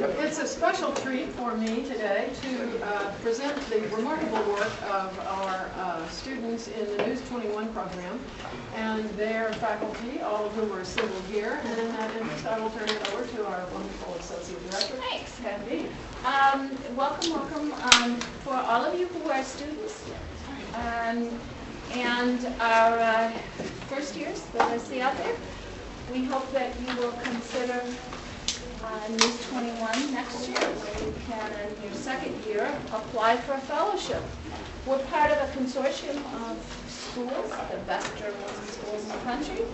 It's a special treat for me today to present the remarkable work of our students in the NEWS21 program and their faculty, all of whom are assembled here. And in that interest, I will turn it over to our wonderful Associate Director. Thanks. Dean. Welcome for all of you who are students and our first years that I see out there. We hope that you will consider NEWS21 next year, where you can, in your second year, apply for a fellowship. We're part of a consortium of schools, the best journalism schools in the country.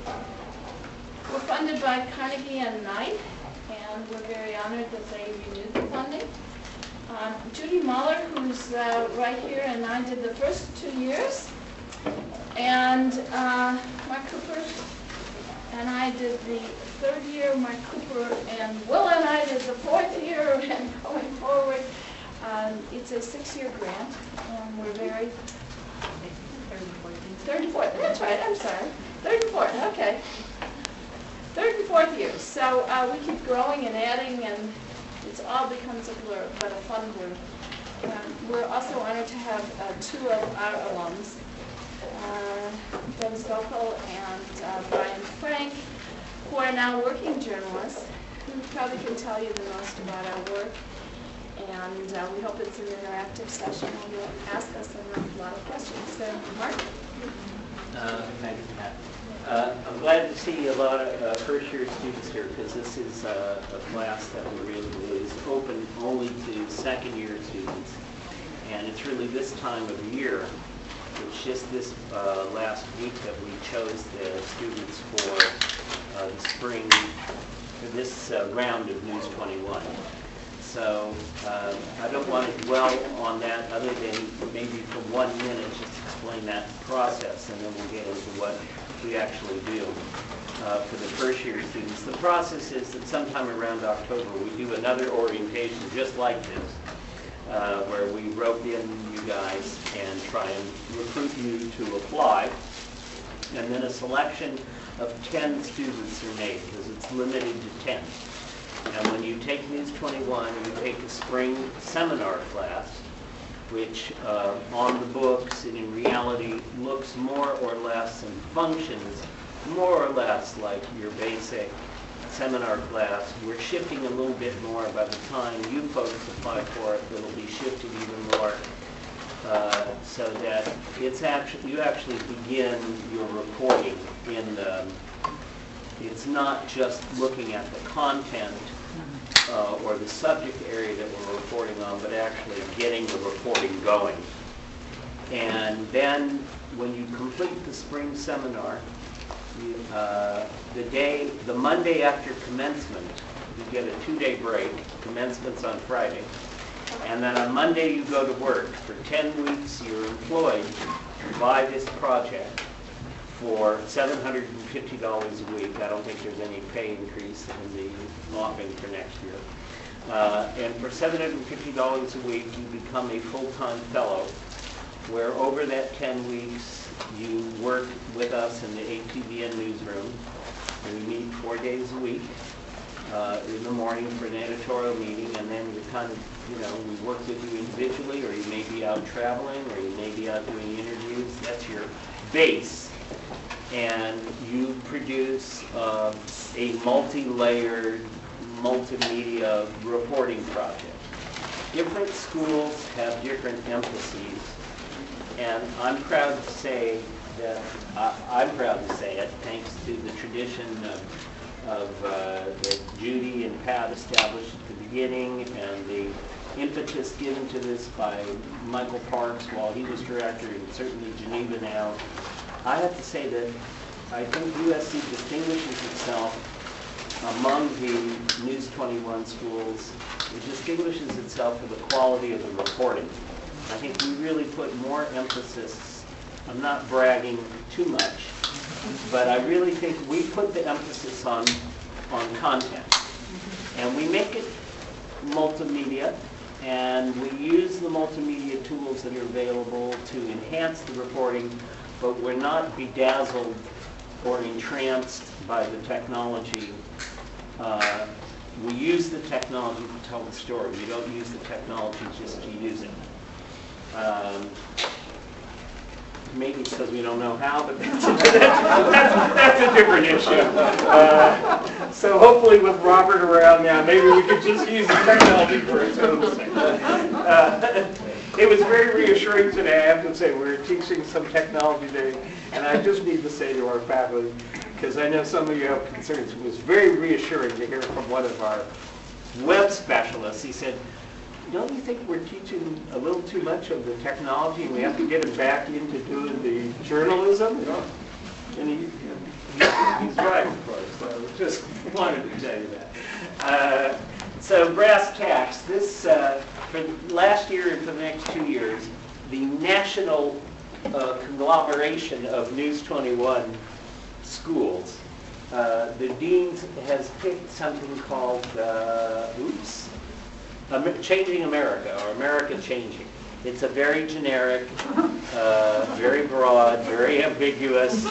We're funded by Carnegie and Knight, and we're very honored that they renewed the funding. Judy Muller, who's right here, and I did the first 2 years, and Marc Cooper and I did the third year. Marc Cooper and Willa and I did the fourth year, and going forward, it's a 6-year grant, and we're very third and fourth. That's right. I'm sorry. Third and fourth. Okay. Third and fourth years. So we keep growing and adding, and it all becomes a blur, but a fun blur. We're also honored to have 2 of our alums, Dennis Gopal and Brian Frank, who are now working journalists, who probably can tell you the most about our work. And we hope it's an interactive session, and you'll ask us a lot of questions. So, Mark? Thank you, Pat. I'm glad to see a lot of first-year students here, because this is a class that is open only to second-year students. And it's really this time of year. It's just this last week that we chose the students for the spring, for this round of NEWS21. So I don't want to dwell on that other than maybe for 1 minute, just explain that process, and then we'll get into what we actually do for the first year students. The process is that sometime around October we do another orientation just like this, where we rope in you guys and try and recruit you to apply, and then a selection of 10 students are made, because it's limited to 10. And when you take NEWS21, you take a spring seminar class, which on the books and in reality looks more or less and functions more or less like your basic seminar class. We're shifting a little bit more. By the time you folks apply for it, it'll be shifted even more, so that it's you actually begin your reporting in the, it's not just looking at the content or the subject area that we're reporting on, but actually getting the reporting going. And then when you complete the spring seminar, the Monday after commencement, you get a 2-day break. Commencement's on Friday. And then on Monday you go to work. For 10 weeks you're employed by this project for $750 a week. I don't think there's any pay increase in the offering for next year. And for $750 a week you become a full-time fellow, where over that 10 weeks you work with us in the ATVN newsroom. And we meet 4 days a week in the morning for an editorial meeting, and then you kind of, we work with you individually, or you may be out traveling, or you may be out doing interviews. That's your base. And you produce a multi-layered, multimedia reporting project. Different schools have different emphases, and I'm proud to say that, thanks to the tradition that Judy and Pat established at the beginning, and the impetus given to this by Michael Parks while he was director, and certainly Geneva now. I have to say that I think USC distinguishes itself among the NEWS21 schools. It distinguishes itself for the quality of the reporting. I think we really put more emphasis, I'm not bragging too much, but I really think we put the emphasis on content. And we make it multimedia, and we use the multimedia tools that are available to enhance the reporting, but we're not bedazzled or entranced by the technology we use the technology to tell the story. We don't use the technology just to use it. Maybe it's because we don't know how, but that's a different issue. So hopefully with Robert around now, maybe we could just use the technology for its own sake. It was very reassuring today, I have to say. We were teaching some technology today, and I just need to say to our faculty, because I know some of you have concerns, it was very reassuring to hear from one of our web specialists. He said, don't you think we're teaching a little too much of the technology and we have to get him back into doing the journalism? And he's right, of course. So just wanted to tell you that. So brass tacks. This, for last year and for the next 2 years, the national conglomeration of NEWS21 schools, the deans has picked something called, Changing America, or America Changing. It's a very generic, very broad, very ambiguous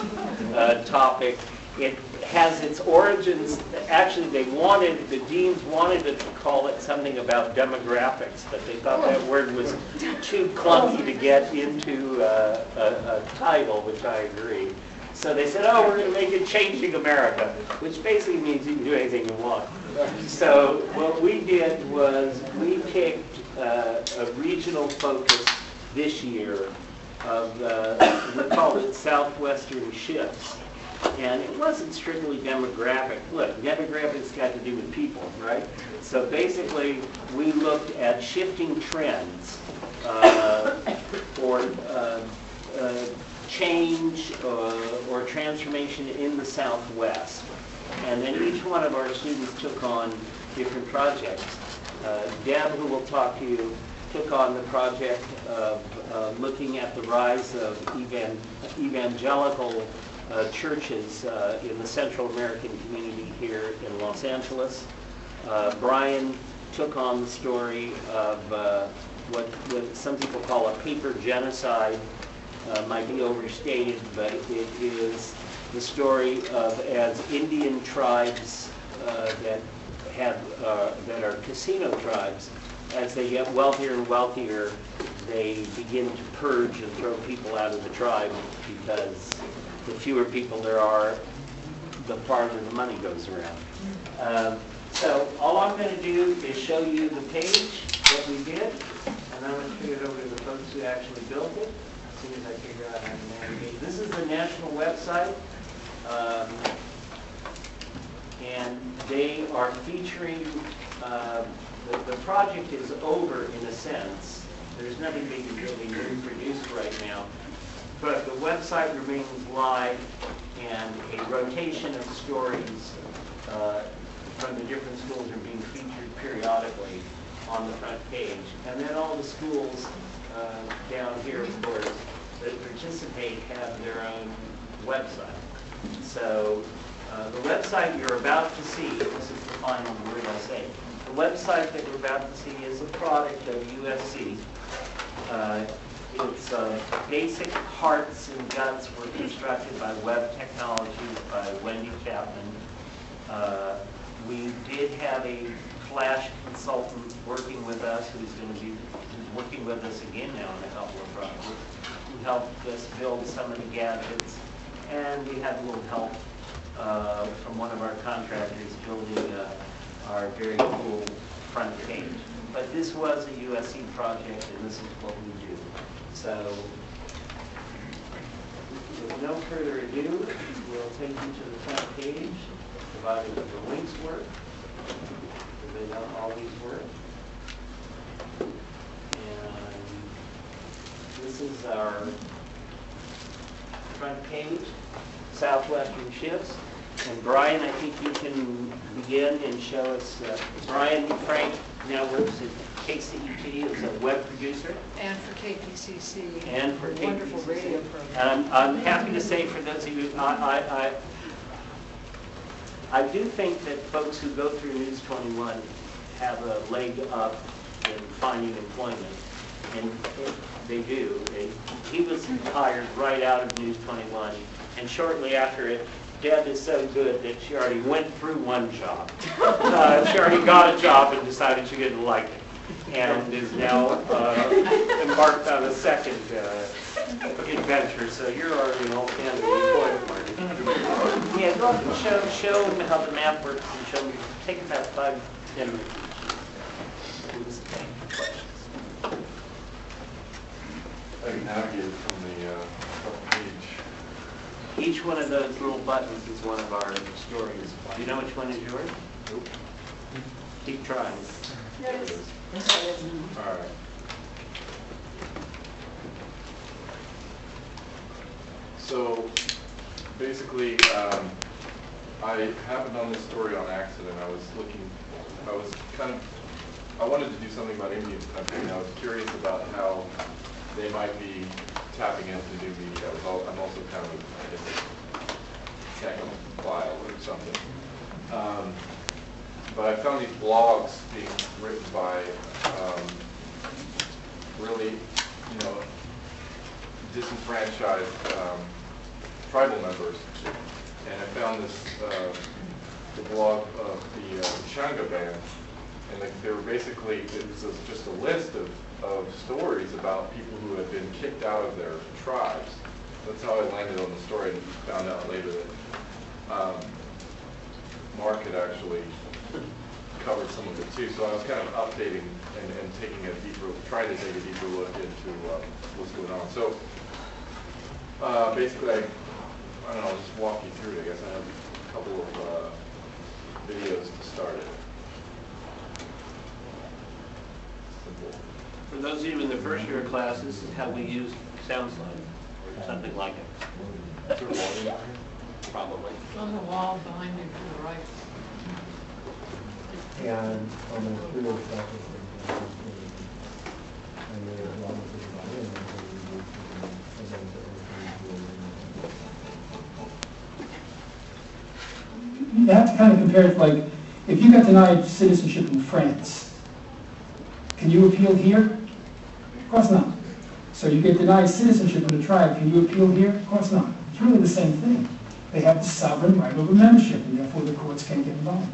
topic. It has its origins, actually the deans wanted to call it something about demographics, but they thought that word was too clunky to get into a title, which I agree. So they said, oh, we're going to make it Changing America, which basically means you can do anything you want. So what we did was we picked a regional focus this year of, we called it Southwestern Shifts. And it wasn't strictly demographic. Look, demographics got to do with people, right? So basically, we looked at shifting trends or change or transformation in the Southwest. And then each one of our students took on different projects. Deb, who will talk to you, took on the project of looking at the rise of evangelical churches in the Central American community here in Los Angeles. Brian took on the story of what some people call a paper genocide. Might be overstated, but it is the story of as Indian tribes that are casino tribes, as they get wealthier and wealthier, they begin to purge and throw people out of the tribe because the fewer people there are, the farther the money goes around. So all I'm going to do is show you the page that we did, and I'm going to turn it over to the folks who actually built it. As soon as I figure out how to navigate. This is the national website, and they are featuring, the project is over in a sense. There's nothing being really reproduced right now, but the website remains live, and a rotation of stories from the different schools are being featured periodically on the front page. And then all the schools down here, of course, that participate have their own website. So the website you're about to see, this is the final word I say, the website that we're about to see is a product of USC. Its basic hearts and guts were constructed by Web Technologies by Wendy Chapman. We did have a Flash consultant working with us who's working with us again now on a couple of projects, who helped us build some of the gadgets, and we had a little help from one of our contractors building our very cool front page. But this was a USC project, and this is what we do. So, with no further ado, we'll take you to the front page, provided that the links work. They don't always work. And this is our front page, Southwestern Shifts. And Brian, I think you can begin and show us, Brian Frank now works at KCET as a web producer. And for KPCC. And for KPCC. Wonderful radio program. And I'm happy to say for those of you, I do think that folks who go through NEWS21 have a leg up in finding employment, and they do. He was hired right out of NEWS21, and shortly after it, Deb is so good that she already went through one job. She already got a job and decided she didn't like it, and is now embarked on a second adventure. So you're already an old hand in the employment market. Yeah, go up and show them how the map works, and show them. Take about 5 to 10 minutes. Who's any questions? I can navigate from the front page. Each one of those little buttons is one of our stories. Do you know which one is yours? Nope. Keep trying. There it is. All right. So basically, I happened on this story on accident. I wanted to do something about Indian country, and I was curious about how they might be tapping into new media. I'm also kind of, I guess, a technophile or something. But I found these blogs being written by really, disenfranchised tribal members. And I found this, the blog of the Shanga band. And they were basically, it was just a list of stories about people who had been kicked out of their tribes. That's how I landed on the story, and found out later that Marc had actually covered some of it too. So I was kind of updating and trying to take a deeper look into what's going on. So basically, I don't know, I'll just walk you through it. I guess I have a couple of videos to start it. For those of you in the first year class, this is how we use SoundSlide, or something like it. Probably. On the wall behind you to the right. And on the studio stuff, you have to kind of compare it, like, if you got denied citizenship in France, can you appeal here? Of course not. So you get denied citizenship in a tribe, can you appeal here? Of course not. It's really the same thing. They have the sovereign right over membership, and therefore the courts can't get involved.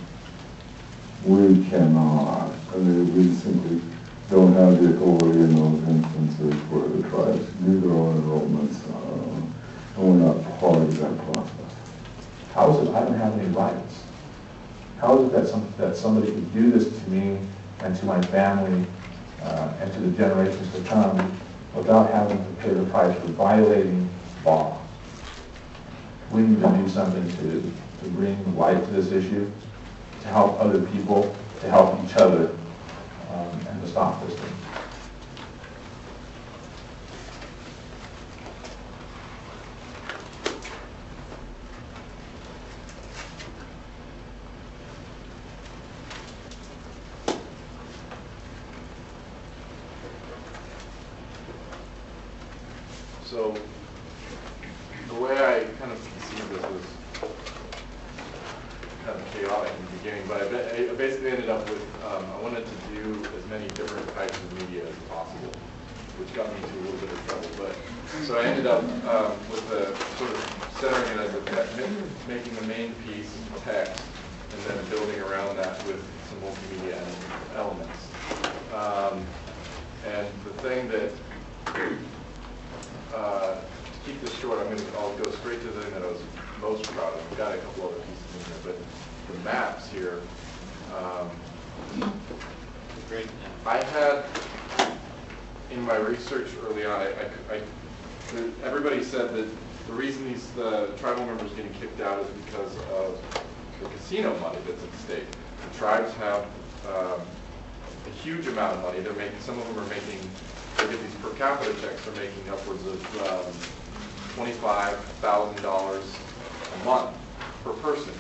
We cannot. I mean, we simply don't have the authority in those instances where the tribes do their own enrollments, and we're not part of that process. How is it I don't have any rights? How is it that somebody could do this to me and to my family and to the generations to come without having to pay the price for violating law? We need to do something to bring light to this issue, to help other people, to help each other, and to stop this thing. So the way I kind of conceived this was kind of chaotic in the beginning, but I basically ended up with, I wanted to do as many different types of media as possible, which got me into a little bit of trouble. But so I ended up with the sort of centering it as making the main piece text, and then building around that with some multimedia elements. And the thing that to keep this short, I'll go straight to the thing that I was most proud of. I've got a couple other pieces in here, but the maps here. Great. I had in my research early on, everybody said that the reason the tribal members getting kicked out is because of the casino money that's at stake. The tribes have a huge amount of money. They're making. Some of them are making. They get these per capita checks. They're making upwards of $25,000 a month per person,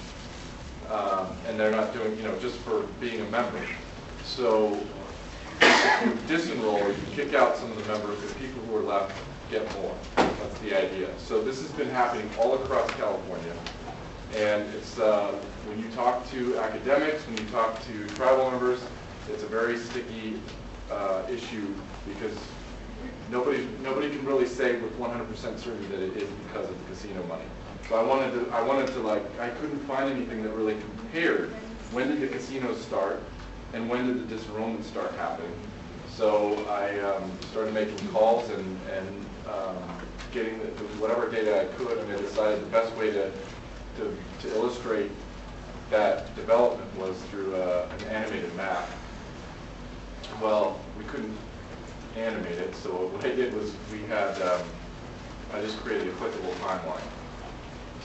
and they're not doing, just for being a member. So if you disenroll or you kick out some of the members, the people who are left get more. That's the idea. So this has been happening all across California, and it's when you talk to academics, when you talk to tribal members, it's a very sticky issue because nobody can really say with 100% certainty that it is because of the casino money. So I wanted to like, I couldn't find anything that really compared when did the casinos start and when did the disenrollment start happening. So I started making calls and getting whatever data I could, and I decided the best way to illustrate that development was through an animated map. Well, we couldn't animate it, so what I did was we had, I just created a clickable timeline.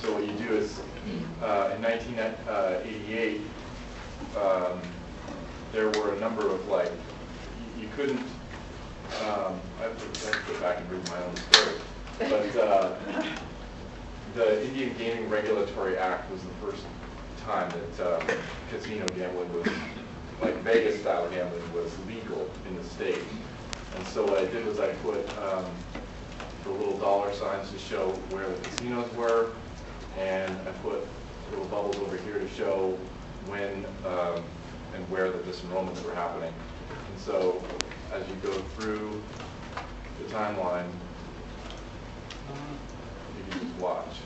So what you do is, in 1988, there were a number of like, you couldn't, I have to go back and read my own story, but the Indian Gaming Regulatory Act was the first time that casino gambling was, like Vegas style gambling was legal in the state. And so what I did was I put the little dollar signs to show where the casinos were, and I put little bubbles over here to show when and where the disenrollments were happening. And so as you go through the timeline, you can just watch.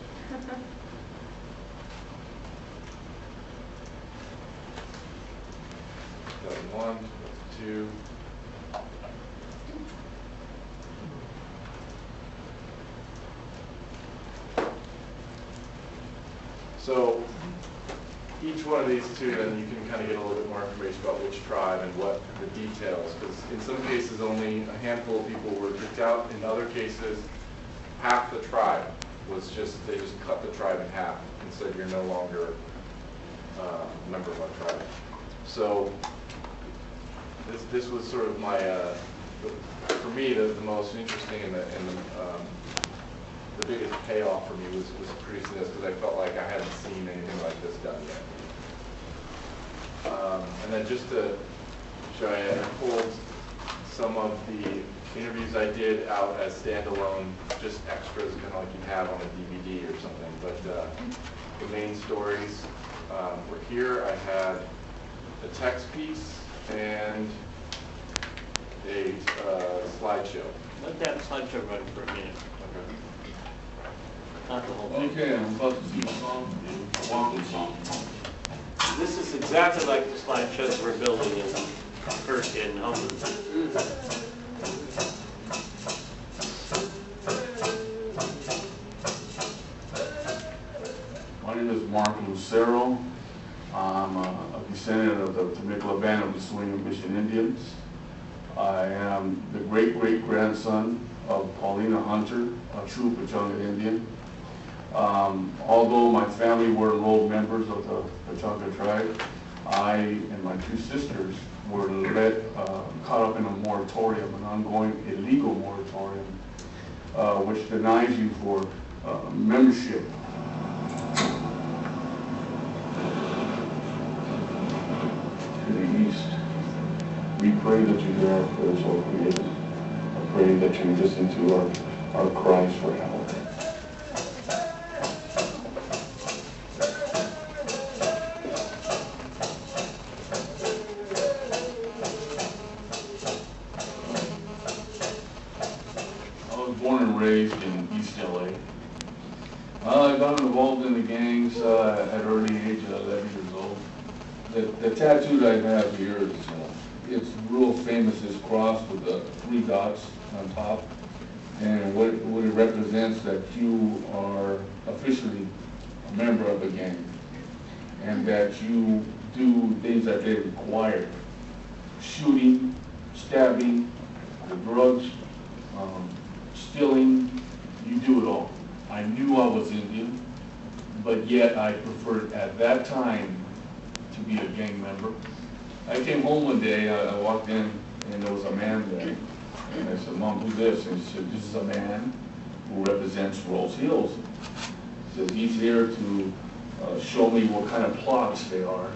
2001, 2002. So each one of these two, then you can kind of get a little bit more information about which tribe and what the details, because in some cases only a handful of people were kicked out. In other cases, half the tribe was just, they just cut the tribe in half and said you're no longer a member of our tribe. So this was sort of my, for me, the most interesting and the biggest payoff for me was producing this, because I felt like I hadn't seen anything like this done yet. And then just to show you, I pulled some of the interviews I did out as standalone, just extras, kind of like you have on a DVD or something. But the main stories were here. I had a text piece and a slideshow. Let that slideshow run for a minute. Okay. Not the whole thing. Okay, I'm about to do a song, welcome song. This is exactly like the slideshows we're building in first in Homeland. My name is Marc Lucero. I'm a descendant of the Temecula band of the Swing Mission Indians. I am the great-great-grandson of Paulina Hunter, a true Pechanga Indian. Although my family were enrolled members of the Pechanga tribe, I and my two sisters were caught up in a moratorium, an ongoing illegal moratorium, which denies you for membership. To the east, we pray that you hear our prayers, O Creator. I pray that you listen to our cries for help. Raised in East LA. I got involved in the gangs at early age, 11 years old. The tattoo that I have here is, it's real famous, this cross with the 3 dots on top. And what it represents that you are officially a member of a gang. And that you do things that they require. Shooting, stabbing, the drugs, stealing, you do it all. I knew I was Indian, but yet I preferred at that time to be a gang member. I came home one day, I walked in, and there was a man there. And I said, Mom, who's this? And she said, this is a man who represents Rose Hills. He says, he's here to show me what kind of plots they are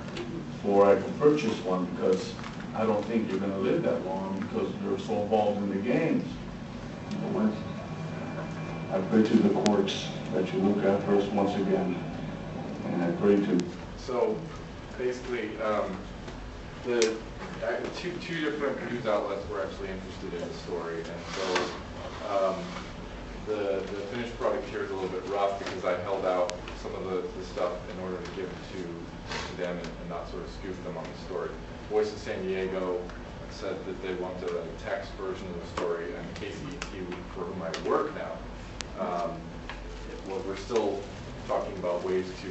before I can purchase one, because I don't think you're going to live that long because you're so involved in the gangs. I pray to the courts that you look after us once again, and I pray to... So, basically, the two different news outlets were actually interested in the story, and so The finished product here is a little bit rough because I held out some of the stuff in order to give to them and not sort of scoop them on the story. Voice of San Diego said that they wanted a text version of the story, and KCET, for whom I work now, well, we're still talking about ways to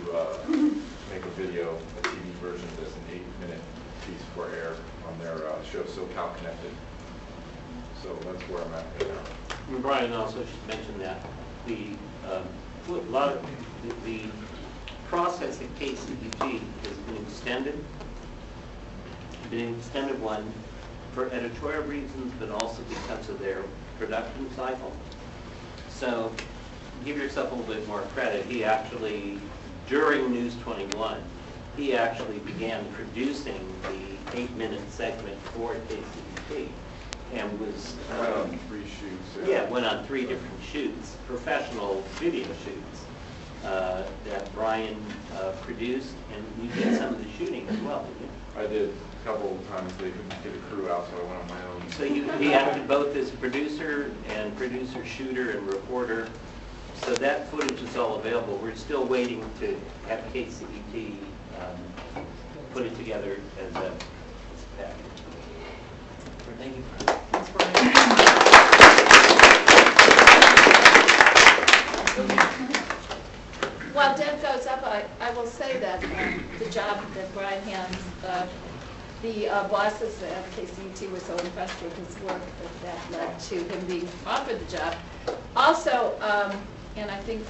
make a video, a TV version of this, an 8-minute piece for air on their show, SoCal Connected. So that's where I'm at right now. And Brian also should mention that the process at KCET has been extended. Been an extended one for editorial reasons, but also because of their production cycle. So give yourself a little bit more credit. He actually, during NEWS21, he actually began producing the 8-minute segment for KCET and was... went on 3 shoots. Yeah, went on 3 different shoots, professional video shoots that Brian produced, and you did some of the shooting as well, didn't you? I did. A couple of times they couldn't get a crew out, so I went on my own. So he acted both as producer, shooter, and reporter. So that footage is all available. We're still waiting to have KCET put it together as a package. Thank you. Thanks, Brian. While Deb goes up, I will say that the job that Brian has, the bosses at KCET were so impressed with his work that led to him being offered the job. Also, and I think,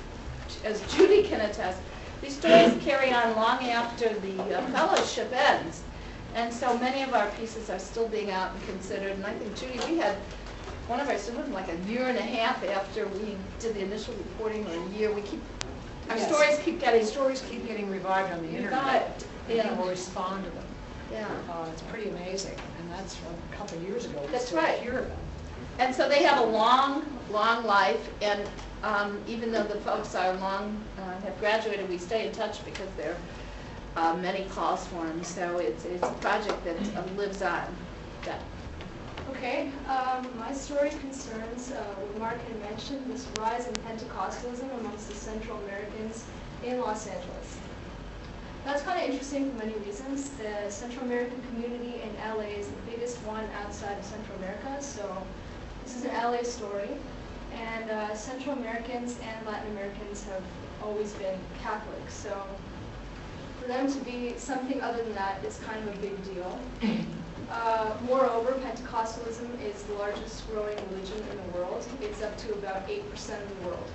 as Judy can attest, these stories carry on long after the fellowship ends. And so many of our pieces are still being out and considered. And I think, Judy, we had one of our students like a year and a half after we did the initial reporting, or a year. Our stories keep getting revived on the internet. revived. People will respond to them. Yeah. It's pretty amazing, and that's from a couple of years ago. That's We right. hear about it. And so they have a long, long life, and even though the folks are have graduated, we stay in touch because there are many calls for them. So it's a project that lives on. Yeah. Okay, my story concerns what Mark had mentioned, this rise in Pentecostalism amongst the Central Americans in Los Angeles. That's kind of interesting for many reasons. The Central American community in LA is the biggest one outside of Central America, so this is an LA story. And Central Americans and Latin Americans have always been Catholic, so for them to be something other than that is kind of a big deal. Moreover, Pentecostalism is the largest growing religion in the world. It's up to about 8% of the world.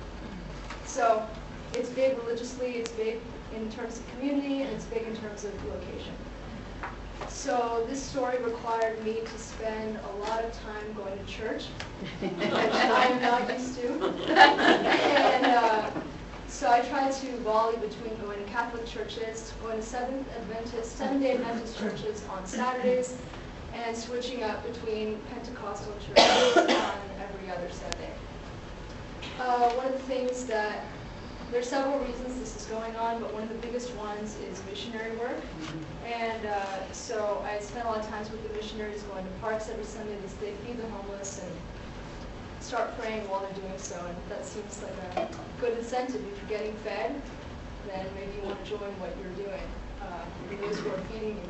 So it's big religiously, it's big in terms of community, and it's big in terms of location. So this story required me to spend a lot of time going to church, which I'm not used to. And so I tried to volley between going to Catholic churches, going to Seventh-day Adventist churches on Saturdays, and switching up between Pentecostal churches on every other Sunday. One of the things that, there's several reasons this is going on, but one of the biggest ones is missionary work. And so I spent a lot of times with the missionaries going to parks every Sunday. They feed the homeless and start praying while they're doing so. And that seems like a good incentive. If you're getting fed, then maybe you want to join what you're doing, for those who are feeding you.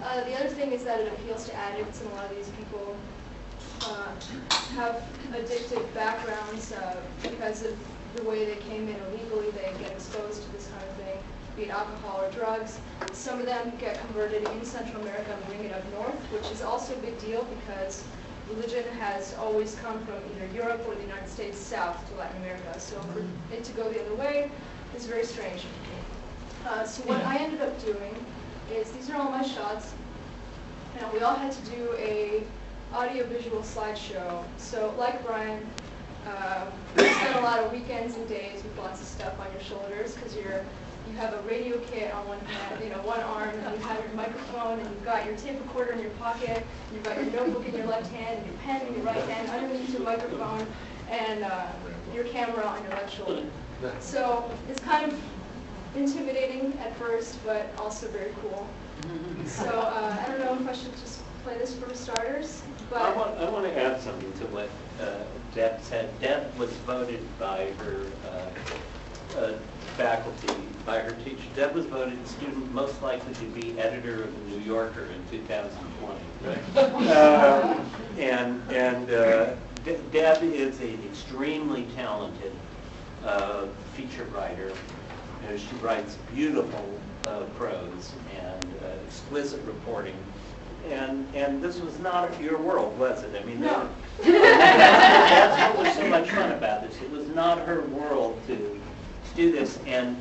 The other thing is that it appeals to addicts, and a lot of these people have addictive backgrounds because of the way they came in illegally. They get exposed to this kind of thing, be it alcohol or drugs. Some of them get converted in Central America and bring it up north, which is also a big deal because religion has always come from either Europe or the United States south to Latin America. So for it to go the other way is very strange. So what I ended up doing is, these are all my shots. Now, we all had to do a audio-visual slideshow. So like Brian, you spend a lot of weekends and days with lots of stuff on your shoulders because you have a radio kit on one hand, one arm, and you have your microphone, and you've got your tape recorder in your pocket, and you've got your notebook in your left hand, and your pen in your right hand, underneath your microphone, and your camera on your left shoulder. So it's kind of intimidating at first, but also very cool. So I don't know if I should just play this for starters, but I want to add something to what Deb said. Deb was voted by her faculty, by her teacher. Deb was voted student most likely to be editor of the New Yorker in 2020. Right? Deb is an extremely talented feature writer. You know, she writes beautiful prose and exquisite reporting. And this was not your world, was it? I mean, no. That's what was so much fun about this. It was not her world to do this. And,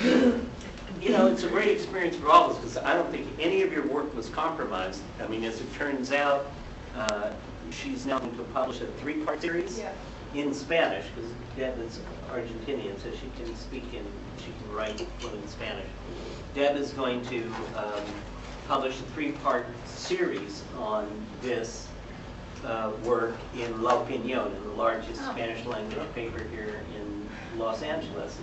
you know, it's a great experience for all of us because I don't think any of your work was compromised. I mean, as it turns out, she's now going to publish a 3-part series in Spanish because Deb is Argentinian, so she can she can write fluent Spanish. Deb is going to published a 3-part series on this work in La Opinión, the largest Spanish language paper here in Los Angeles.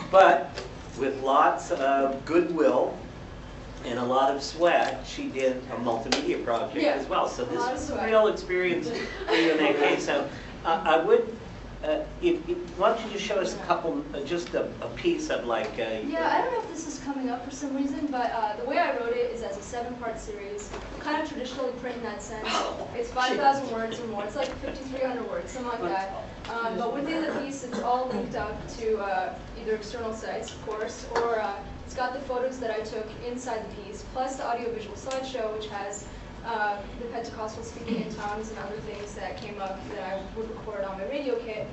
But with lots of goodwill and a lot of sweat, she did a multimedia project as well. So this was a real experience for you in that case. So I would, why don't you just show us a couple, just a piece of like yeah, I don't know if this is coming up for some reason, but the way I wrote it is as a 7-part series, kind of traditionally print in that sense. It's 5,000 words or more. It's like 5,300 words, something like that. But within the piece, it's all linked up to either external sites, of course, or it's got the photos that I took inside the piece, plus the audiovisual slideshow, which has the Pentecostal speaking in tongues and other things that came up that I would record on my radio kit.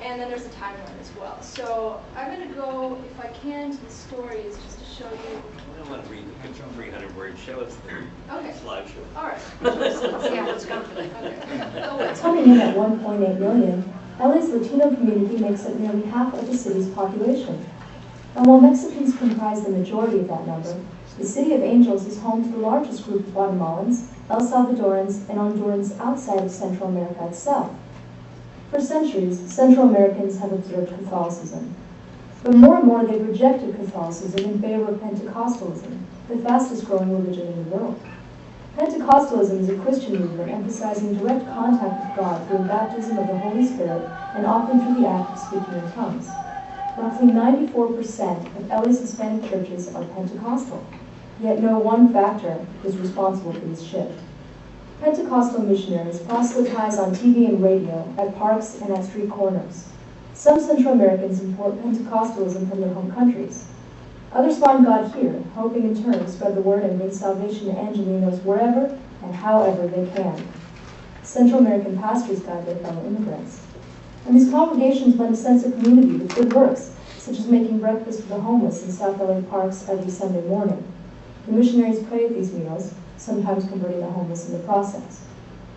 And then there's a timeline as well. So I'm going to go, if I can, to the stories just to show you. I don't want to read the 300 words. Show us the slideshow. All right. Yeah, let's go. Okay. Coming in at 1.8 million, LA's Latino community makes up nearly half of the city's population. And while Mexicans comprise the majority of that number, the City of Angels is home to the largest group of Guatemalans, El Salvadorans, and Hondurans outside of Central America itself. For centuries, Central Americans have observed Catholicism. But more and more they've rejected Catholicism in favor of Pentecostalism, the fastest growing religion in the world. Pentecostalism is a Christian movement emphasizing direct contact with God through baptism of the Holy Spirit and often through the act of speaking in tongues. Roughly 94% of LA's Hispanic churches are Pentecostal, yet no one factor is responsible for this shift. Pentecostal missionaries proselytize on TV and radio, at parks and at street corners. Some Central Americans import Pentecostalism from their home countries. Others find God here, hoping in turn to spread the word and bring salvation to Angelinos wherever and however they can. Central American pastors guide their fellow immigrants. And these congregations blend a sense of community with good works, such as making breakfast for the homeless in South LA parks every Sunday morning. The missionaries pray at these meals, sometimes converting the homeless in the process.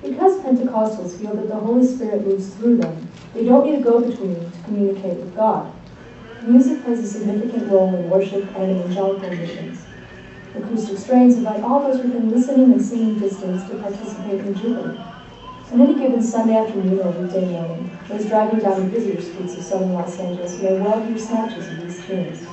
Because Pentecostals feel that the Holy Spirit moves through them, they don't need a go-between to communicate with God. Music plays a significant role in worship and in evangelical meetings. Acoustic strains invite all those within listening and singing distance to participate in jubilee. On any given Sunday afternoon or weekday morning, those driving down the busier streets of southern Los Angeles may well hear snatches of these tunes.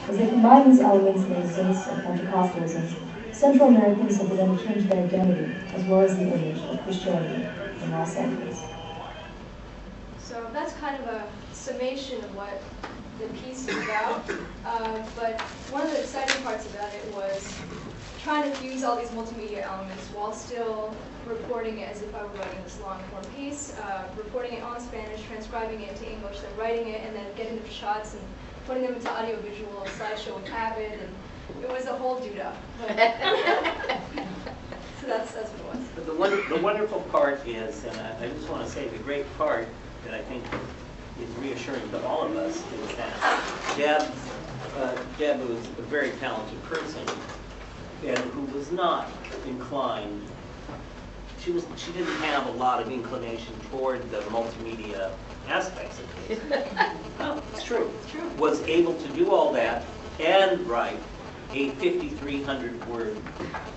As they combine these elements in the existence of Pentecostalism, Central Americans have begun to change their identity as well as the image of Christianity in Los Angeles. So that's kind of a summation of what the piece is about. But one of the exciting parts about it was trying to fuse all these multimedia elements while still reporting it as if I were writing this long-form piece, reporting it on Spanish, transcribing it into English, then writing it, and then getting the shots and putting them into audiovisual slideshow with Avid, and it was a whole do-up. So that's what it was. But the wonderful part is, and I just want to say the great part that I think is reassuring to all of us is that Deb was a very talented person and who was not inclined. She didn't have a lot of inclination toward the multimedia aspects of it. No, it's true. It's true. Was able to do all that and write a 5,300 word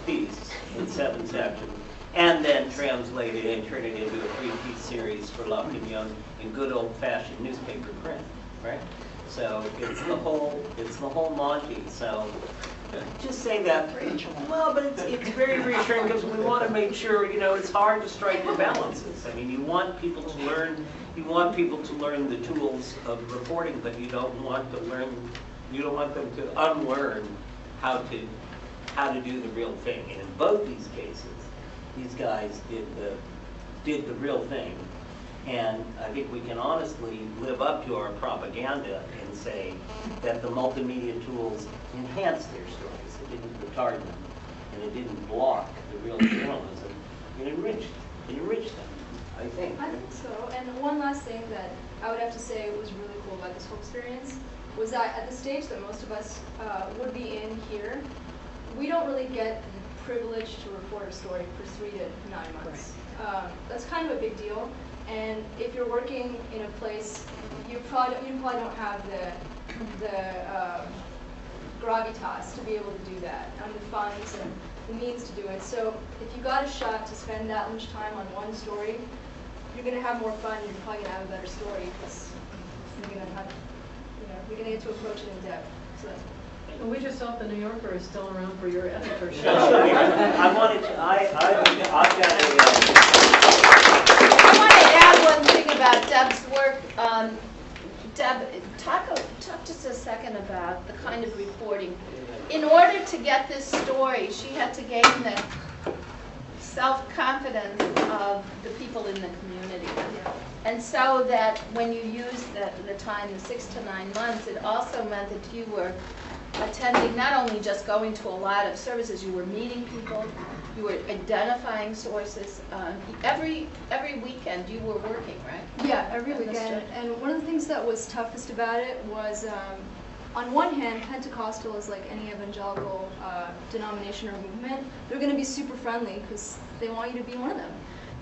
piece in 7 sections, and then translate it and turn it into a 3-piece series for La Opinión in good old-fashioned newspaper print, right? So it's the whole Monty. So just say that. Well, but it's very reassuring because we want to make sure, you know, it's hard to strike the balances. I mean, you want people to learn the tools of reporting, but you don't want them to unlearn how to do the real thing. And in both these cases, these guys did the real thing. And I think we can honestly live up to our propaganda and say that the multimedia tools enhanced their stories. It didn't retard them, and it didn't block the real journalism. It enriched them, I think. I think so. And one last thing that I would have to say was really cool about this whole experience was that at the stage that most of us would be in here, we don't really get the privilege to report a story for 3 to 9 months. Right. That's kind of a big deal. And if you're working in a place, you probably don't have the gravitas to be able to do that, and the funds and the means to do it. So if you got a shot to spend that much time on one story, you're going to have more fun. You're probably going to have a better story because you're going to have, you're going to get to approach it in depth. So. Well, we just thought the New Yorker is still around for your editorship. I wanted to. I've got a. I want to add one thing about Deb's work. Deb, talk just a second about the kind of reporting. In order to get this story, she had to gain the self-confidence of the people in the community. And so that when you use the time, the 6 to 9 months, it also meant that you were attending, not only just going to a lot of services, you were meeting people, you were identifying sources. Every weekend you were working, right? Yeah, every weekend. And one of the things that was toughest about it was, on one hand, Pentecostal is like any evangelical denomination or movement. They're going to be super friendly because they want you to be one of them.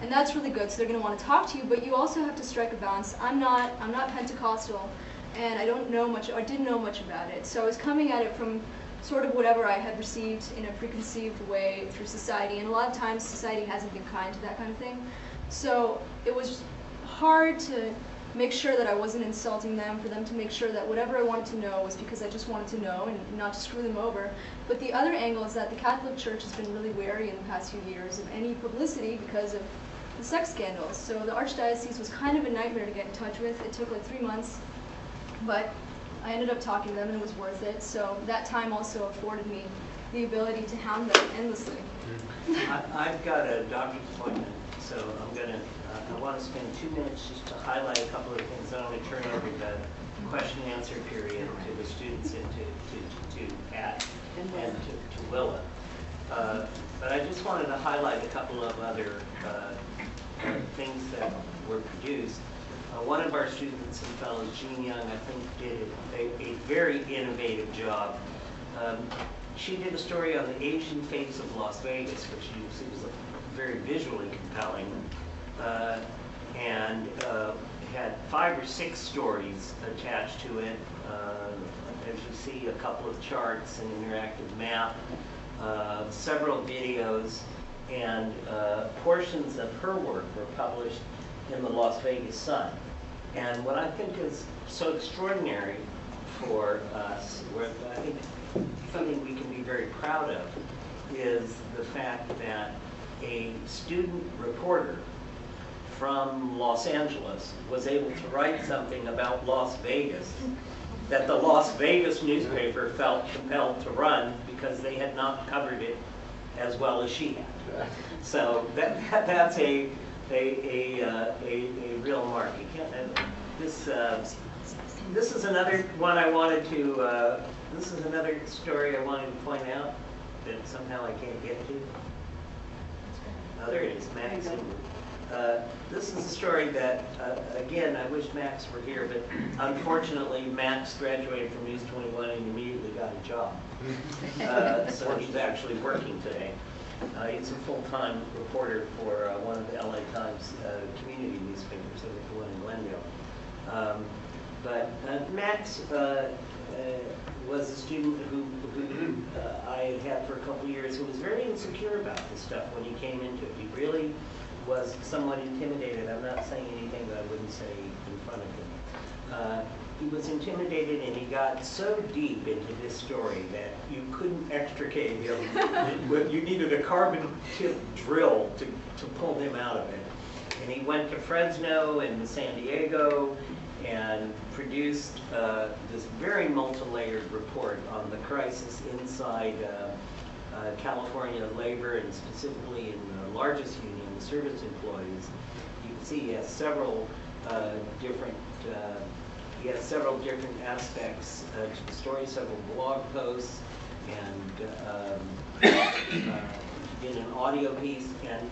And that's really good, so they're going to want to talk to you, but you also have to strike a balance. I'm not Pentecostal, and I don't know much, or didn't know much about it. So I was coming at it from sort of whatever I had received in a preconceived way through society, and a lot of times society hasn't been kind to that kind of thing. So it was hard to make sure that I wasn't insulting them, for them to make sure that whatever I wanted to know was because I just wanted to know and not to screw them over. But the other angle is that the Catholic Church has been really wary in the past few years of any publicity because of the sex scandals. So the Archdiocese was kind of a nightmare to get in touch with. It took like 3 months. But I ended up talking to them, and it was worth it. So that time also afforded me the ability to hound them endlessly. I've got a doctor's appointment, so I want to spend 2 minutes just to highlight a couple of things. I want to turn over the question and answer period to the students and to Pat and to Willa. But I just wanted to highlight a couple of other things that were produced. One of our students and fellows, Jean Young, I think did a very innovative job. She did a story on the Asian face of Las Vegas, which was very visually compelling, and had 5 or 6 stories attached to it. As you see, a couple of charts, an interactive map, several videos, and portions of her work were published in the Las Vegas Sun. And what I think is so extraordinary for us, where I think something we can be very proud of, is the fact that a student reporter from Los Angeles was able to write something about Las Vegas that the Las Vegas newspaper felt compelled to run because they had not covered it as well as she had. So that's a real mark. You can't. This is another one I wanted to. This is another story I wanted to point out that somehow I can't get to. Oh, there it is, Max. This is a story that, again, I wish Max were here, but unfortunately, Max graduated from NEWS21 and immediately got a job. So he's actually working today. He's a full-time reporter for one of the LA Times community newspapers, the one in Glendale. But Max was a student who I had for a couple of years who was very insecure about this stuff when he came into it. He really was somewhat intimidated. I'm not saying anything that I wouldn't say in front of him. He was intimidated, and he got so deep into this story that you couldn't extricate him. You needed a carbon tip drill to pull him out of it. And he went to Fresno and San Diego and produced this very multi-layered report on the crisis inside California labor, and specifically in the largest union, the service employees. You can see he has several different aspects to the story, several blog posts, and in an audio piece. And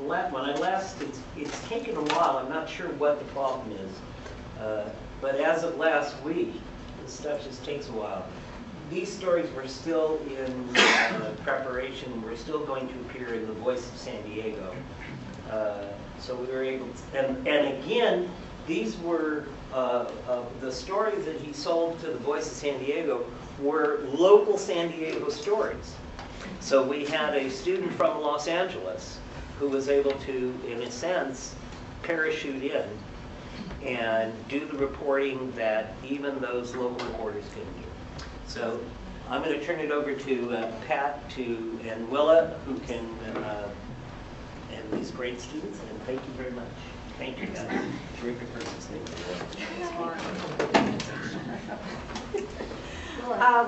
when I last, it's taken a while. I'm not sure what the problem is, but as of last week, this stuff just takes a while. These stories were still in preparation. We're still going to appear in the Voice of San Diego. So we were able to, and again, these were the stories that he sold to the Voice of San Diego were local San Diego stories. So we had a student from Los Angeles who was able to, in a sense, parachute in and do the reporting that even those local reporters couldn't do. So I'm going to turn it over to Pat and Willa, who can, and these great students, and thank you very much. Thank you, guys. Terrific persons.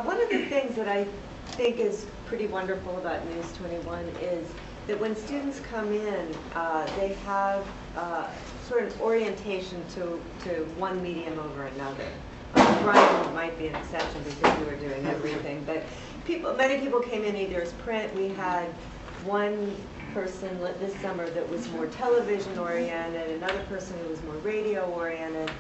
One of the things that I think is pretty wonderful about NEWS21 is that when students come in, they have sort of orientation to one medium over another. Brian might be an exception because we were doing everything, but many people came in either as print. We had one person this summer that was more television oriented, another person who was more radio oriented,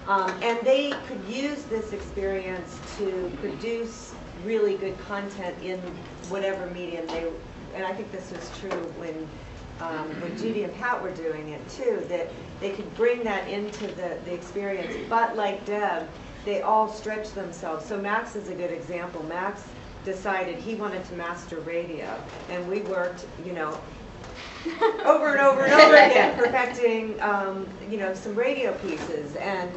and they could use this experience to produce really good content in whatever medium they. And I think this was true when Judy and Pat were doing it too, that they could bring that into the experience. But like Deb, they all stretch themselves. So Max is a good example. Max decided he wanted to master radio, and we worked, over and over and over again, perfecting, some radio pieces. And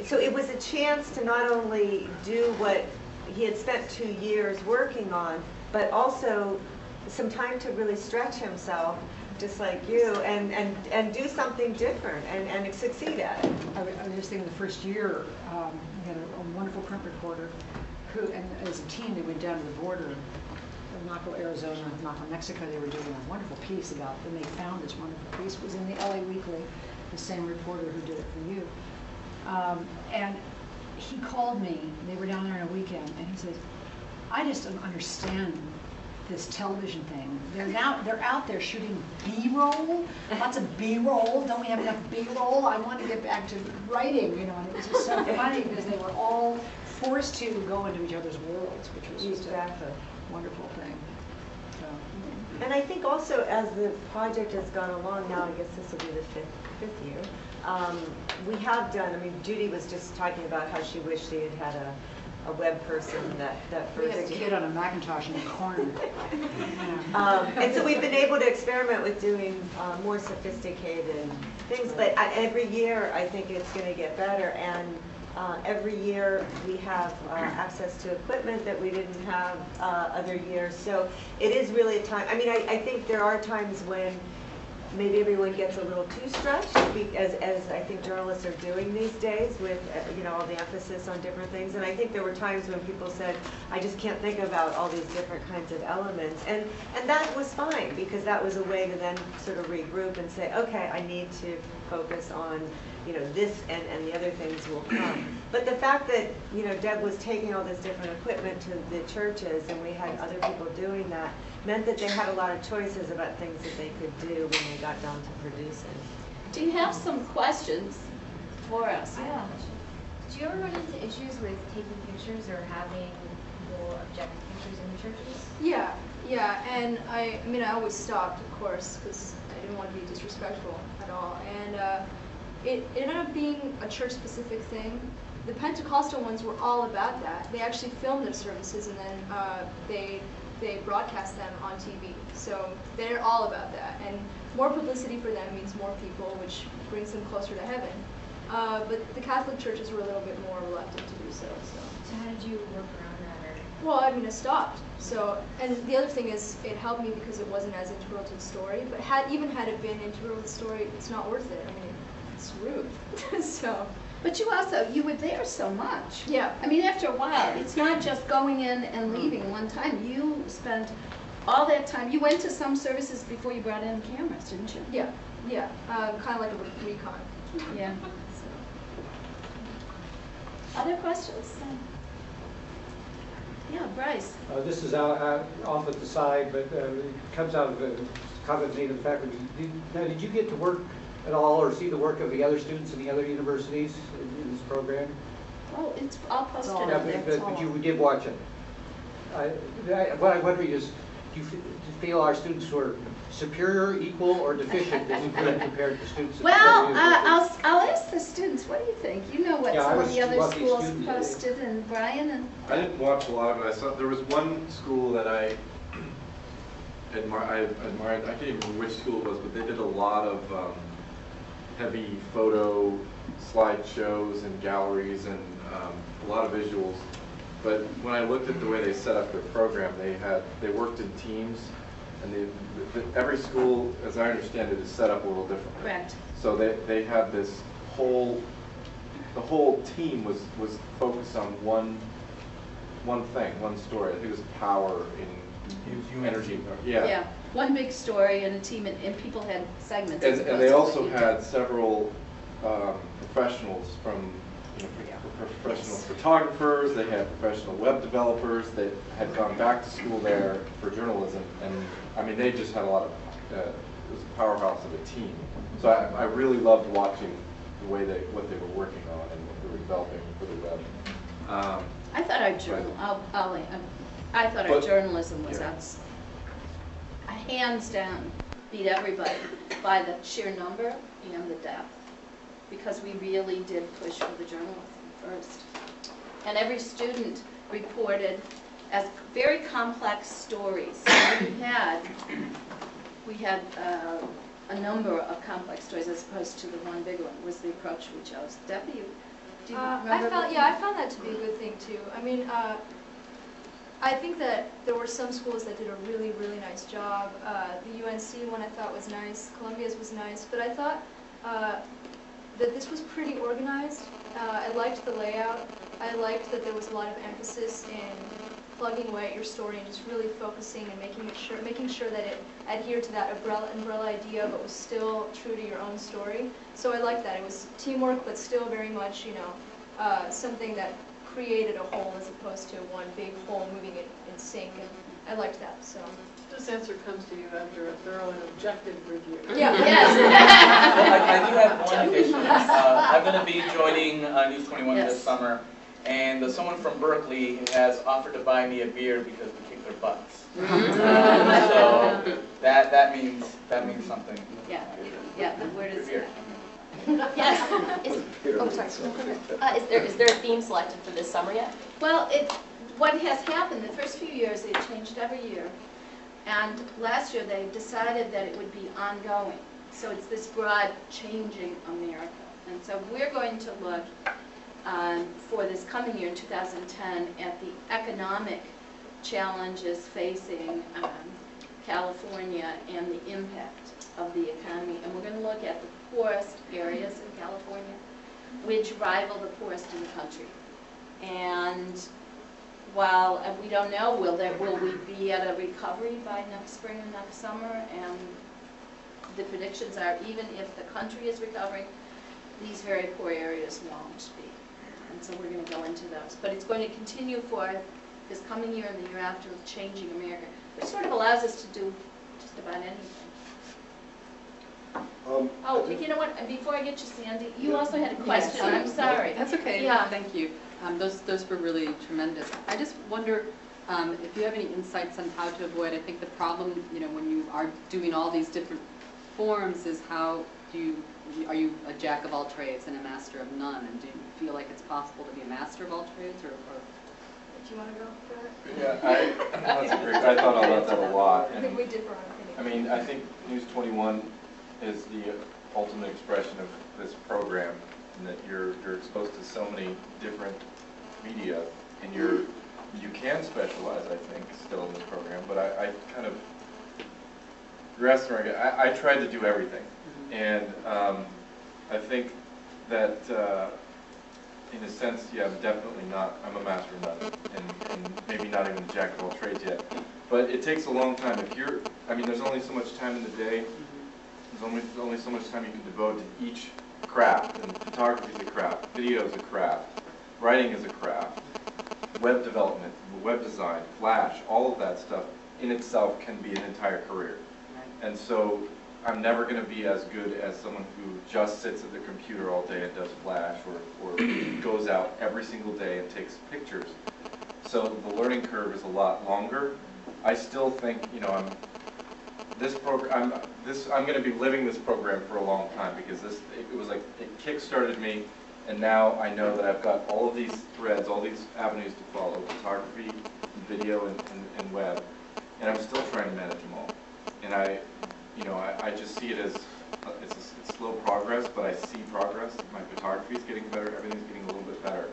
so it was a chance to not only do what he had spent 2 years working on, but also some time to really stretch himself, just like you, and do something different and succeed at it. I was just thinking the first year, we had a wonderful print reporter who, and as a team, they went down to the border of Naco, Arizona, Naco, Mexico. They were doing a wonderful piece about, and they found this wonderful piece. It was in the LA Weekly, the same reporter who did it for you. And he called me, they were down there on a weekend, and he says, I just don't understand this television thing. They're out there shooting B-roll, lots of B-roll. Don't we have enough B-roll? I want to get back to writing, and it was just so funny because they were all forced to go into each other's worlds, which was just a wonderful thing. So. And I think also as the project has gone along now, I guess this will be the fifth year, we have done, Judy was just talking about how she wished she had had a web person that first. We had a kid on a Macintosh in the corner. And so we've been able to experiment with doing more sophisticated things, but every year I think it's going to get better, and every year we have access to equipment that we didn't have other years. So it is really a time. I think there are times when maybe everyone gets a little too stretched, as I think journalists are doing these days with all the emphasis on different things. And I think there were times when people said, I just can't think about all these different kinds of elements. And that was fine, because that was a way to then sort of regroup and say, okay, I need to focus on this and the other things will come. But the fact that, Deb was taking all this different equipment to the churches, and we had other people doing that, meant that they had a lot of choices about things that they could do when they got down to producing. Do you have some questions for us? Yeah. Do you ever run into issues with taking pictures or having people object to pictures in the churches? Yeah, and I always stopped, of course, because I didn't want to be disrespectful at all. And it ended up being a church-specific thing. The Pentecostal ones were all about that. They actually filmed their services, and then they they broadcast them on TV. So they're all about that. And more publicity for them means more people, which brings them closer to heaven. But the Catholic churches were a little bit more reluctant to do so. So how did you work around that? Or? Well, I mean, I stopped. So, and the other thing is, it helped me because it wasn't as integral to the story. But even had it been integral to the story, it's not worth it. I mean, it's rude. So. But you were there so much. Yeah. I mean, after a while, it's not just going in and leaving one time. You spent all that time. You went to some services before you brought in cameras, didn't you? Yeah, yeah. Kind of like a recon. Yeah. Other questions? Yeah, Bryce. This is off at the side, but it comes out of a comment made of the faculty. Did you get to work at all or see the work of the other students in the other universities in this program? Oh, it's all posted up there. But you did watch it. What I'm wondering is, do you feel our students were superior, equal, or deficient as compared to students? Well, I'll ask the students. What do you think? You know what some of the other schools posted, and Brian and. I didn't watch a lot of it. I saw there was one school that I admired. I can't even remember which school it was, but they did a lot of heavy photo slideshows and galleries and a lot of visuals. But when I looked at the way they set up their program, they worked in teams, and every school, as I understand it, is set up a little differently. Correct. So they had this the whole team was focused on one thing, one story. I think it was power in energy. Yeah. Yeah. One big story and a team, and people had segments. And they also had several professionals from, professional photographers. They had professional web developers that had gone back to school there for journalism, and I mean they just had a lot of. It was a powerhouse of a team. So I really loved watching the way what they were working on and what they were developing for the web. I thought our I thought our journalism was hands down beat everybody by the sheer number and the depth, because we really did push for the journalism first. And every student reported as very complex stories. So we had a number of complex stories as opposed to the one big one was the approach we chose. Debbie, do you remember? I found that to be a good thing too. I mean, I think that there were some schools that did a really, really nice job. The UNC one I thought was nice. Columbia's was nice. But I thought that this was pretty organized. I liked the layout. I liked that there was a lot of emphasis in plugging away at your story and just really focusing and making sure that it adhered to that umbrella idea, but was still true to your own story. So I liked that. It was teamwork, but still very much, something that created a whole as opposed to one big whole moving it in sync, and I liked that. So this answer comes to you after a thorough and objective review. Yeah. Yes. I do have one addition. I'm going to be joining NEWS21 this summer, and someone from Berkeley has offered to buy me a beer because we kicked their butts. So that means something. Yeah. Yeah. Where does beer? Yes. Is there a theme selected for this summer yet? Well, what has happened, the first few years, they changed every year. And last year, they decided that it would be ongoing. So it's this broad changing America. And so we're going to look for this coming year in 2010 at the economic challenges facing California and the impact of the economy. And we're going to look at the poorest areas in California, which rival the poorest in the country. And while we don't know, will we be at a recovery by next spring or next summer? And the predictions are, even if the country is recovering, these very poor areas won't be. And so we're going to go into those. But it's going to continue for this coming year and the year after with changing America, which sort of allows us to do just about anything. You know what? Before I get you, Sandy, you also had a question. I'm sorry. That's okay. Yeah. Thank you. Those were really tremendous. I just wonder if you have any insights on how to avoid. I think the problem, when you are doing all these different forms, is how are you a jack of all trades and a master of none? And do you feel like it's possible to be a master of all trades, or Do you want to go for it? Yeah, that's a great, I thought about that a lot. I think we differ on opinion. I mean, I think NEWS21 is the ultimate expression of this program, and that you're exposed to so many different media, and you can specialize, I think, still in this program. But I kind of, you're asking right. I tried to do everything, and I think that in a sense, yeah, I'm definitely not. I'm a master of none, and maybe not even a jack of all trades yet. But it takes a long time. If you're, I mean, there's only so much time in the day. There's only so much time you can devote to each craft. And photography is a craft, video is a craft, writing is a craft, web development, web design, Flash, all of that stuff in itself can be an entire career. And so I'm never going to be as good as someone who just sits at the computer all day and does Flash, or goes out every single day and takes pictures. So the learning curve is a lot longer. I still think, you know, I'm going to be living this program for a long time, because it was like, it kick-started me, and now I know that I've got all of these threads, all these avenues to follow: photography, video, and web, and I'm still trying to manage them all. And I just see it as it's slow progress, but I see progress. My photography is getting better, everything's getting a little bit better,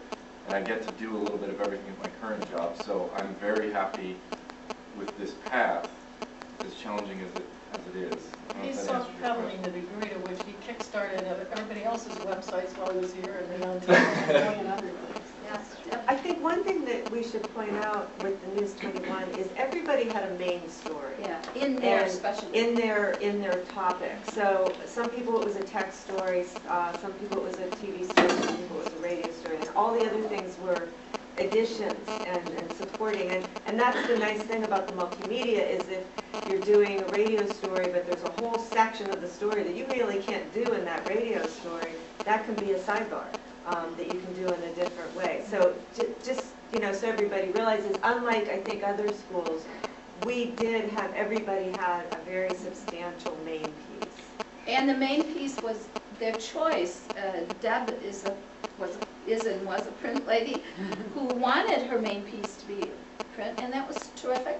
and I get to do a little bit of everything in my current job. So I'm very happy with this path, as challenging as it is. He's soft-pedaling the degree to which he kick-started everybody else's websites while he was here, and then on to and other things. Yes. I think one thing that we should point out with the NEWS21 is everybody had a main story. Yeah, in their specialty. In their topic. So some people it was a text story, some people it was a TV story, some people it was a radio story, and all the other things were additions and supporting. And that's the nice thing about the multimedia, is if you're doing a radio story but there's a whole section of the story that you really can't do in that radio story, that can be a sidebar that you can do in a different way. So just, you know, so everybody realizes, unlike I think other schools, everybody had a very substantial main piece. And the main piece was their choice. Deb was a print lady who wanted her main piece to be print, and that was terrific.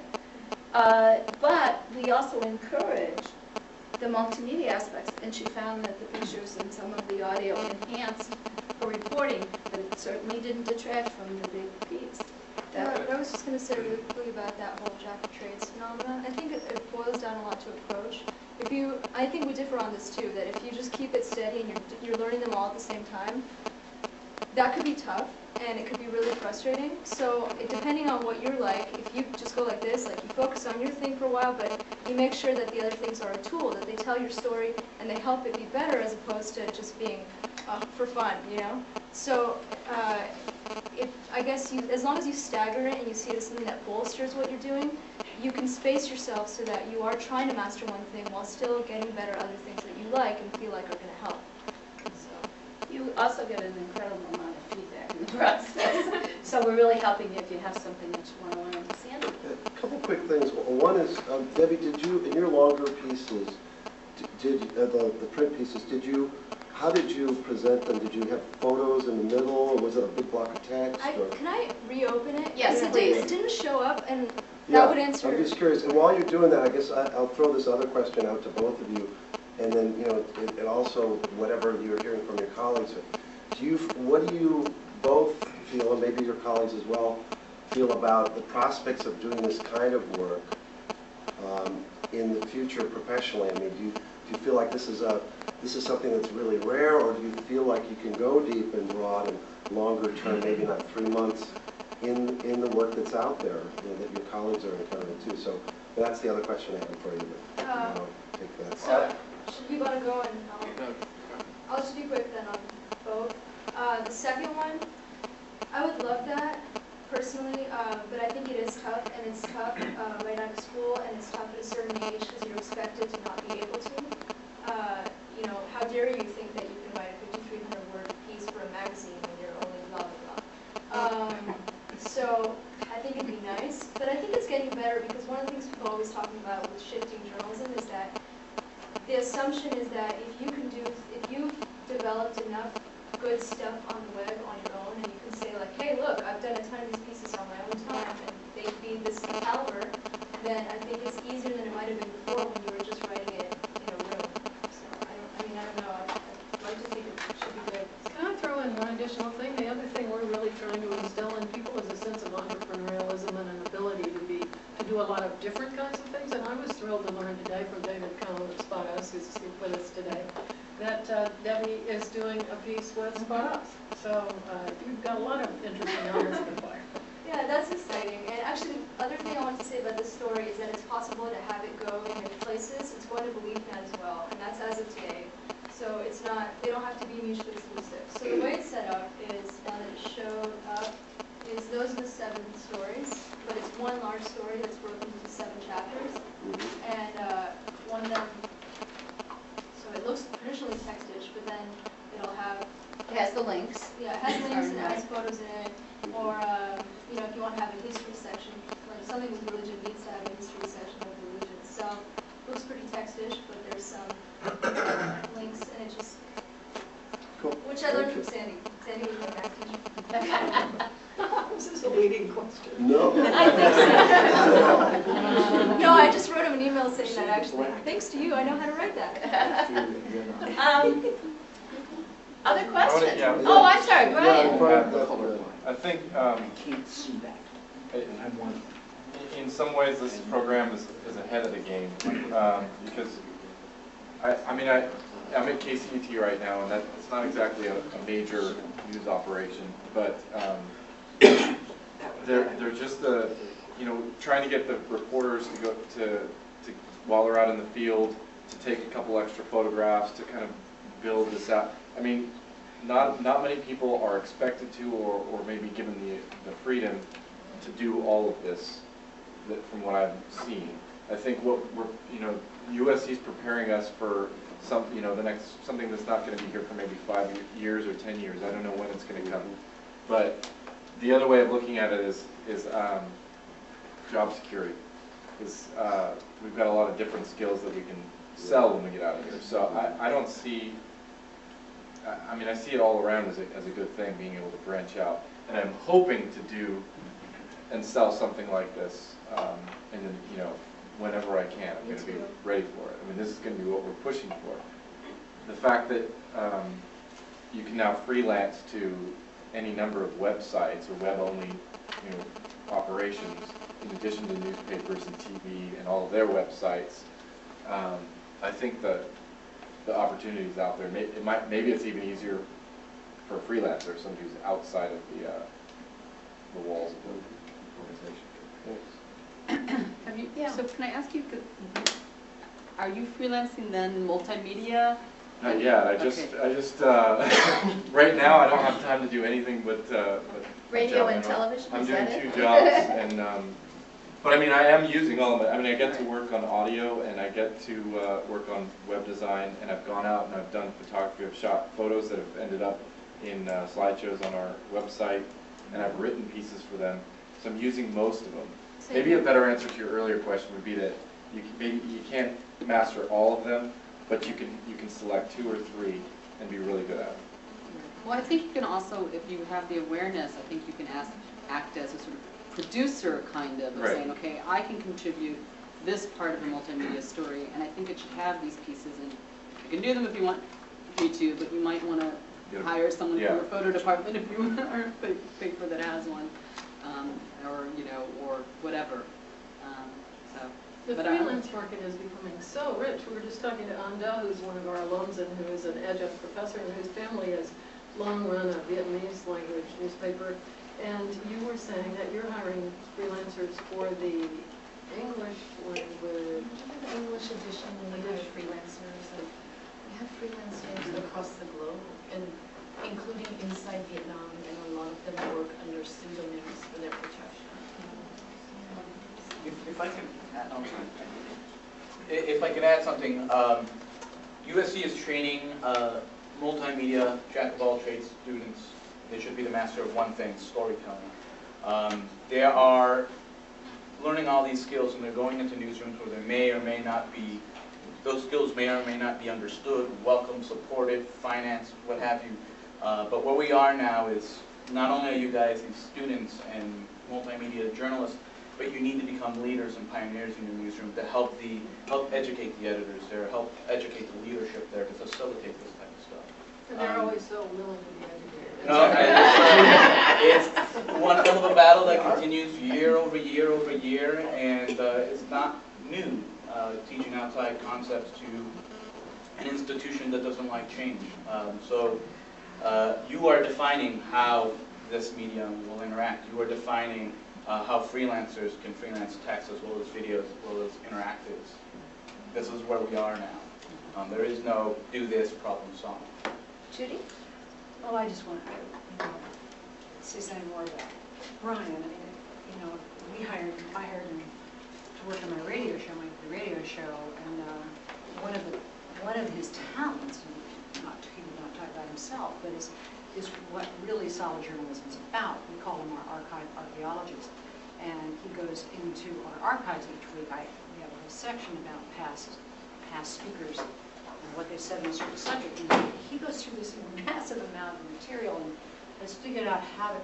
But we also encouraged the multimedia aspects, and she found that the pictures and some of the audio enhanced her reporting, but it certainly didn't detract from the big piece. I was just going to say really quickly about that whole jack of trades phenomenon. I think it boils down a lot to approach. I think we differ on this too, that if you just keep it steady and you're learning them all at the same time, that could be tough and it could be really frustrating. So depending on what you're like, if you just go like this, like you focus on your thing for a while, but you make sure that the other things are a tool, that they tell your story and they help it be better, as opposed to just being for fun, you know? So I guess as long as you stagger it and you see it as something that bolsters what you're doing, you can space yourself so that you are trying to master one thing while still getting better at other things that you like and feel like are going to help. So you also get an incredible amount of feedback in the process. So we're really helping you if you have something that you want to learn. Sandy? A couple quick things. One is, Debbie, did you, in your longer pieces, the print pieces, how did you present them? Did you have photos in the middle, or was it a big block of text? Can I reopen it? Yes, it didn't show up, and that would answer. I'm just curious. And while you're doing that, I guess I'll throw this other question out to both of you, and then it also whatever you're hearing from your colleagues. What do you both feel, and maybe your colleagues as well, feel about the prospects of doing this kind of work in the future professionally? I mean, do you feel like this is something that's really rare, or do you feel like you can go deep and broad and longer term, maybe not 3 months, in the work that's out there, that your colleagues are encountering too? So that's the other question I have for you. But, take that. So, should we want to go and I'll just be quick then on both. The second one, I would love that personally, but I think it is tough, and it's tough right out of school, and it's tough at a certain age because you're expected to not be able to. How dare you think that you can write a 5,300 word piece for a magazine when you're only blah, blah, blah. So I think it'd be nice, but I think it's getting better, because one of the things people are always talking about with shifting journalism is that the assumption is that if you've developed enough good stuff on the web on your own, and you can say, like, like, hey, look, I've done a ton of these pieces on my own time, and they be this caliber, then I think it's easier than it might have been before when you were just writing it in a room. So I don't know. I'd like to think it should be good. Can I throw in one additional thing? The other thing we're really trying to instill in people is a sense of entrepreneurialism and an ability to do a lot of different kinds of things. And I was thrilled to learn today from David Cohn at Spot Us, who's with us today, that Debbie is doing a piece with Spot Us. So you've got a lot of interesting irons in the fire. Yeah, that's exciting. And actually, the other thing I want to say about this story is that it's possible to have it go in many places. It's going to BeliefNet as well, and that's as of today. So it's not, they don't have to be mutually exclusive. So the way it's set up is, now that it showed up, is those are the 7 stories, but it's one large story that's broken into 7 chapters. And one of them, so it looks traditionally text-ish, but then it'll have... It has the links. Yeah, it has links and it has photos in it. Or, you know, if you want to have a history section, like something with religion needs to have a history section of religion. So it looks pretty text-ish, but there's some links, and it just... Cool. Which I learned from Sandy. Sandy was my math teacher. This is a leading question. No. I think so. No, I just wrote him an email saying that actually. Thanks to you, I know how to write that. Other questions? Yeah. Oh, I'm sorry, Brian. I think Can't see that. in some ways this program is ahead of the game because I'm at KCET right now, and it's not exactly a major news operation, but they're just trying to get the reporters to go to while they're out in the field to take a couple extra photographs to kind of build this out. I mean, not many people are expected to or maybe given the freedom to do all of this from what I've seen. I think what USC is preparing us for something that's not going to be here for maybe 5 years or 10 years. I don't know when it's going to come. But the other way of looking at it is job security. Because we've got a lot of different skills that we can sell when we get out of here. So I don't see, I see it all around as a good thing, being able to branch out. And I'm hoping to do and sell something like this whenever I can. I'm going to be ready for it. I mean, this is going to be what we're pushing for. The fact that you can now freelance to any number of websites or web-only operations, in addition to newspapers and TV and all of their websites, I think the opportunity is out there. Maybe it's even easier for a freelancer, somebody who's outside of the walls of the organization. Have you, so can I ask you, are you freelancing then multimedia? Not yet. I just right now I don't have time to do anything but Radio and television. I'm doing 2 jobs, and but I am using all of it. I get to work on audio, and I get to work on web design, and I've gone out and I've done photography. I've shot photos that have ended up in slideshows on our website, and I've written pieces for them. So I'm using most of them. Maybe a better answer to your earlier question would be that you can't master all of them, but you can select 2 or 3 and be really good at it. Well, I think you can also, if you have the awareness, I think you can act as a sort of producer kind of Right. saying, okay, I can contribute this part of a multimedia story, and I think it should have these pieces, and you can do them if you want me to, but you might want to hire someone from your photo department if you want, or paper that has one, or whatever. The freelance market is becoming so rich. We were just talking to Anda, who's one of our alums and who is an adjunct professor and whose family has long run a Vietnamese language newspaper. And you were saying that you're hiring freelancers for the English language. The English edition, and we have freelancers. We have freelancers across the globe, and including inside Vietnam, and a lot of them work under pseudonyms for their profession. If I can add, if I can add something, USC is training multimedia jack-of-all-trades students. They should be the master of one thing: storytelling. They are learning all these skills, and they're going into newsrooms where they may or may not be. Those skills may or may not be understood, welcomed, supported, financed, what have you. But where we are now is not only are you guys these students and multimedia journalists, but you need to become leaders and pioneers in your newsroom to help educate the editors there, help educate the leadership there to facilitate this type of stuff. And they're always so willing to be educated. No, it's one hell of a battle that continues year over year over year, and it's not new, teaching outside concepts to an institution that doesn't like change. So you are defining how this medium will interact. You are defining how freelancers can freelance text as well as videos, as well as interactives. This is where we are now. There is no do this, problem solve. Judy? Well, I just want to say something more about Brian. I mean, I hired him to work on my radio show, and one of his talents, he would not talk about himself, but is what really solid journalism is about. We call him our archive archaeologist, and he goes into our archives each week. We have a whole section about past speakers and what they said on a certain subject, and he goes through this massive amount of material and has figured out how to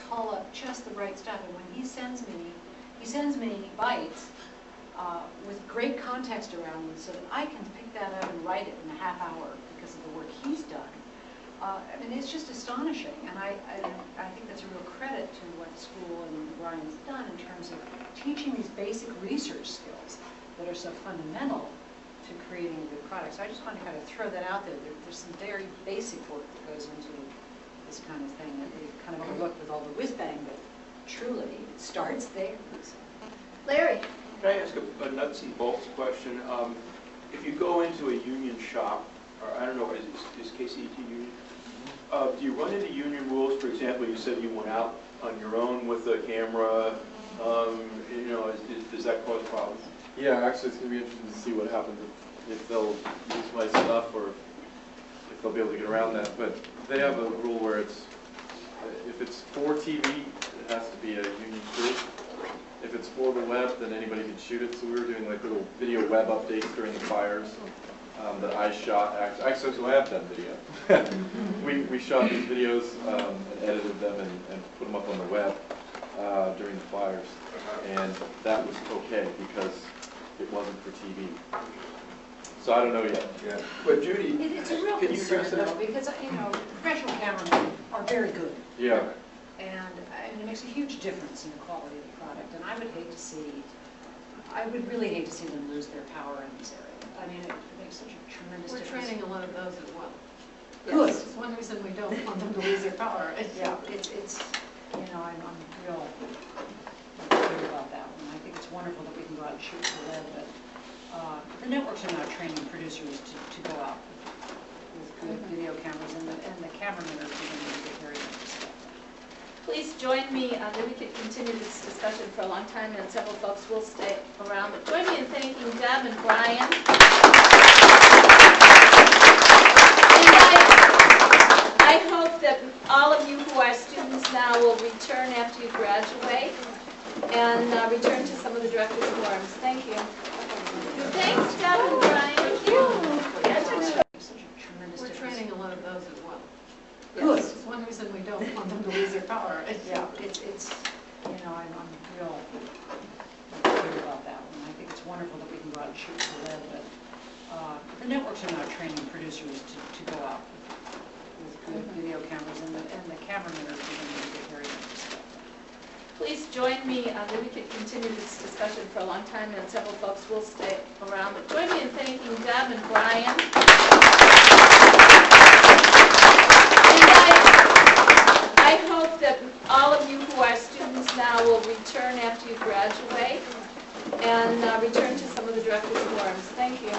call up just the right stuff. And when he sends me bites with great context around them, so that I can pick that up and write it in a half hour because of the work he's done. I mean, it's just astonishing, and I think that's a real credit to what the school and Brian's done in terms of teaching these basic research skills that are so fundamental to creating a good product. So I just want to kind of throw that out there. There's some very basic work that goes into this kind of thing that we kind of overlook with all the whiz-bang, but truly it starts there. Larry? Can I ask a nuts and bolts question? If you go into a union shop, or I don't know, is KCET union? Do you run into union rules? For example, you said you went out on your own with a camera. Does that cause problems? Yeah, actually it's going to be interesting to see what happens if they'll use my stuff or if they'll be able to get around that. But they have a rule where if it's for TV, it has to be a union crew. If it's for the web, then anybody can shoot it. So we were doing like little video web updates during the fires that I shot. Actually, so I have done video. we shot these videos and edited them and put them up on the web during the fires. And that was okay because it wasn't for TV. So I don't know yet. Yeah. But Judy, it's a real concern though, because professional cameramen are very good. Yeah. And it makes a huge difference in the quality of the product. And I would really hate to see them lose their power in this area. I mean, it makes such a tremendous difference. We're training a lot of those as well. Good. Yes, it's one reason we don't want them to lose their power. Yeah, it's I'm real clear about that one. I think it's wonderful that we can go out and shoot for the web, but the networks are now training producers to go out with good video cameras, and the cameramen are beginning to get very interested. Please join me. We could continue this discussion for a long time, and several folks will stay around. But join me in thanking Deb and Brian. And I hope that all of you who are students now will return after you graduate and return to some of the directors' forums. Thank you. Thanks, Deb and Brian. Thank you. We're training a lot of those as well. Good. Yes, it's one reason we don't want them to lose their power. Yeah, it's I'm real clear about that one. I think it's wonderful that we can go out and shoot for the web, but the networks are now training producers to go out with good video cameras, and the cameramen are beginning to get very interested. Please join me. We could continue this discussion for a long time, and several folks will stay around. But join me in thanking Deb and Brian. I hope that all of you who are students now will return after you graduate and return to some of the directors' forums. Thank you.